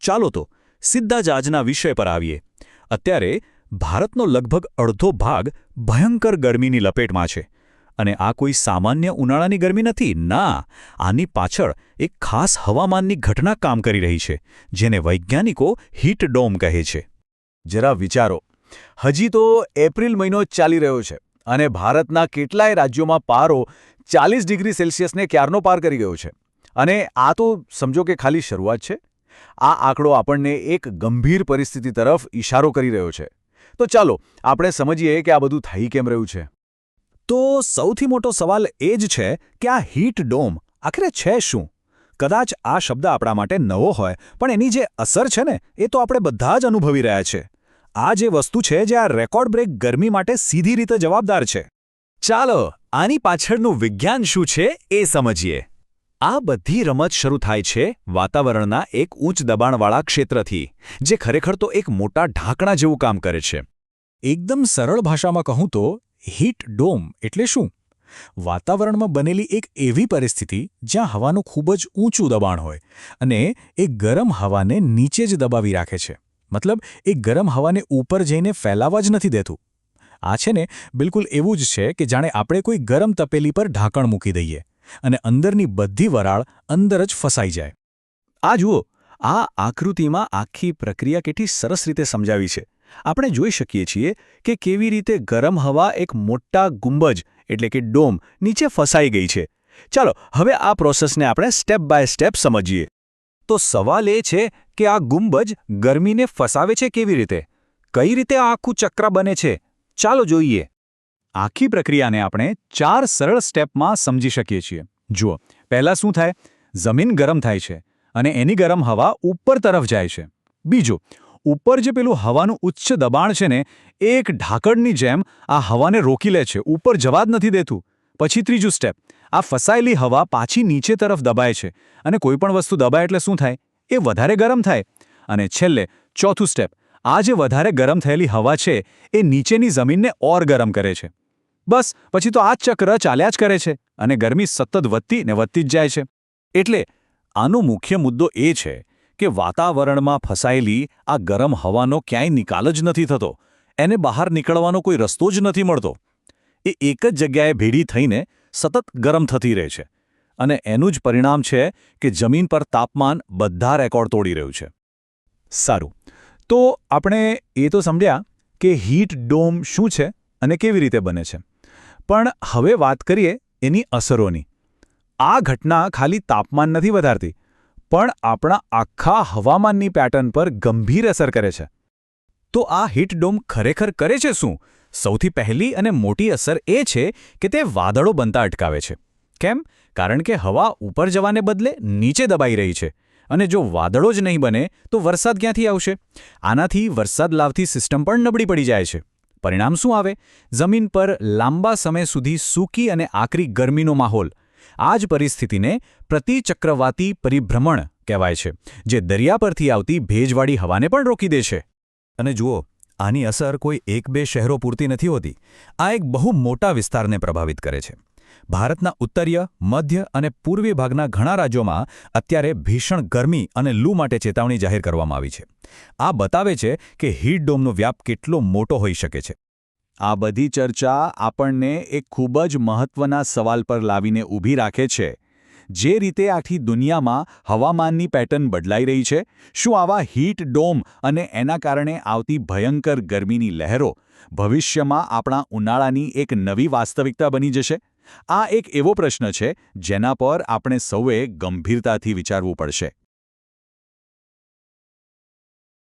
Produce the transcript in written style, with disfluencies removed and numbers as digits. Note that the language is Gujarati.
ચાલો તો સીધા જ આજના વિષય પર આવીએ. અત્યારે ભારતનો લગભગ અડધો ભાગ ભયંકર ગરમીની લપેટમાં છે. અને આ કોઈ સામાન્ય ઉનાળાની ગરમી નથી. ના, આની પાછળ એક ખાસ હવામાનની ઘટના કામ કરી રહી છે, જેને વૈજ્ઞાનિકો હીટ ડોમ કહે છે. જરા વિચારો, હજી તો એપ્રિલ મહિનો ચાલી રહ્યો છે અને ભારતના કેટલાય રાજ્યોમાં પારો 40 ડિગ્રી સેલ્સિયસને ક્યારનો પાર કરી ગયો છે. અને આ તો સમજો કે ખાલી શરૂઆત છે. આ આંકડો આપણને એક ગંભીર પરિસ્થિતિ તરફ ઇશારો કરી રહ્યો છે. તો ચાલો આપણે સમજીએ કે આ બધું થઈ કેમ રહ્યું છે. તો સૌથી મોટો સવાલ એ જ છે કે આ હીટ ડોમ આખરે છે શું? કદાચ આ શબ્દ આપણા માટે નવો હોય, પણ એની જે અસર છે ને, એ તો આપણે બધા જ અનુભવી રહ્યા છે. આ જે વસ્તુ છે જે આ રેકોર્ડ બ્રેક ગરમી માટે સીધી રીતે જવાબદાર છે. ચાલો આની પાછળનું વિજ્ઞાન શું છે એ સમજીએ. આ બધી રમત શરૂ થાય છે વાતાવરણના એક ઉચ્ચ દબાણવાળા ક્ષેત્રથી, જે ખરેખર તો એક મોટા ઢાંકણા જેવું કામ કરે છે. એકદમ સરળ ભાષામાં કહું તો હીટ ડોમ એટલે શું? વાતાવરણમાં બનેલી એક એવી પરિસ્થિતિ જ્યાં હવાનું ખૂબ જ ઊંચું દબાણ હોય અને એ ગરમ હવાને નીચે જ દબાવી રાખે છે. મતલબ એ ગરમ હવાને ઉપર જઈને ફેલાવા જ નથી દેતું. આ છે ને બિલકુલ એવું જ છે કે જાણે આપણે કોઈ ગરમ તપેલી પર ઢાંકણ મૂકી દઈએ અને અંદરની બધી વરાળ અંદર જ ફસાઈ જાય. આ જુઓ, આ આકૃતિમાં આખી પ્રક્રિયા કેટલી સરસ રીતે સમજાવી છે. આપણે જોઈ શકીએ છીએ કે કેવી રીતે ગરમ હવા એક મોટા ગુંબજ એટલે કે ડોમ નીચે ફસાઈ ગઈ છે. ચાલો હવે આ પ્રોસેસને આપણે સ્ટેપ બાય સ્ટેપ સમજીએ. તો સવાલ એ છે કે આ ગુંબજ ગરમીને ફસાવે છે કેવી રીતે? કઈ રીતે આ આખું ચક્ર બને છે? ચાલો જોઈએ. આખી પ્રક્રિયાને આપણે 4 સરળ સ્ટેપમાં સમજી શકીએ છીએ. જુઓ, પહેલાં શું થાય? જમીન ગરમ થાય છે અને એની ગરમ હવા ઉપર તરફ જાય છે. બીજું, ઉપર જે પેલું હવાનું ઉચ્ચ દબાણ છે ને, એ એક ઢાંકણની જેમ આ હવાને રોકી લે છે, ઉપર જવા જ નથી દેતું. પછી ત્રીજું સ્ટેપ, આ ફસાયેલી હવા પાછી નીચે તરફ દબાય છે અને કોઈપણ વસ્તુ દબાય એટલે શું થાય? એ વધારે ગરમ થાય. અને છેલ્લે ચોથું સ્ટેપ, આ જે વધારે ગરમ થયેલી હવા છે એ નીચેની જમીનને ઓર ગરમ કરે છે. બસ પછી તો આ ચક્ર ચાલ્યા જ કરે છે અને ગરમી સતત વધતી ને વધતી જ જાય છે. એટલે આનો મુખ્ય મુદ્દો એ છે કે વાતાવરણમાં ફસાયેલી આ ગરમ હવાનો ક્યાંય નિકાલ જ નથી થતો. એને બહાર નીકળવાનો કોઈ રસ્તો જ નથી મળતો. એ એક જ જગ્યાએ ભેડી થઈને સતત ગરમ થતી રહે છે અને એનું જ પરિણામ છે કે જમીન પર તાપમાન બધા રેકોર્ડ તોડી રહ્યું છે. સારું, તો આપણે એ તો સમજ્યા કે હીટ ડોમ શું છે અને કેવી રીતે બને છે. પણ હવે વાત કરીએ એની અસરોની. આ ઘટના ખાલી તાપમાન નથી વધારતી, પણ આપણા આખા હવામાનની પેટર્ન પર ગંભીર અસર કરે છે. તો આ હીટ ડોમ ખરેખર કરે છે શું? સૌથી પહેલી અને મોટી અસર એ છે કે તે વાદળો બનતા અટકાવે છે. કેમ? કારણ કે હવા ઉપર જવાને બદલે નીચે દબાઈ રહી છે. અને જો વાદળો જ નહીં બને તો વરસાદ ક્યાંથી આવશે? આનાથી વરસાદ લાવતી સિસ્ટમ પણ નબળી પડી જાય છે. પરિણામ શું આવે? જમીન પર લાંબા સમય સુધી સૂકી અને આકરી ગરમીનો માહોલ. આ જ પરિસ્થિતિને પ્રતિચક્રવાતી પરિભ્રમણ કહેવાય છે, જે દરિયા પરથી આવતી ભેજવાળી હવાને પણ રોકી દે છે. અને જુઓ, આની અસર કોઈ 1-2 શહેરો પૂરતી નથી હોતી. આ એક બહુ મોટા વિસ્તારને પ્રભાવિત કરે છે. ભારતના ઉત્તરીય, મધ્ય અને પૂર્વીય ભાગના ઘણા રાજ્યોમાં અત્યારે ભીષણ ગરમી અને લૂ માટે ચેતવણી જાહેર કરવામાં આવી છે. આ બતાવે છે કે હીટ ડોમનો વ્યાપ કેટલો મોટો હોઈ શકે છે. આ બધી ચર્ચા આપણને એક ખૂબ જ મહત્વના સવાલ પર લાવીને ઊભી રાખે છે. જે રીતે આખી દુનિયામાં હવામાનની પેટર્ન બદલાઈ રહી છે, શું આવા હીટ ડોમ અને એના કારણે આવતી ભયંકર ગરમીની લહેરો ભવિષ્યમાં આપણા ઉનાળાની એક નવી વાસ્તવિકતા બની જશે? આ એક એવો પ્રશ્ન છે જેના પર આપણે સૌએ ગંભીરતાથી વિચારવું પડશે.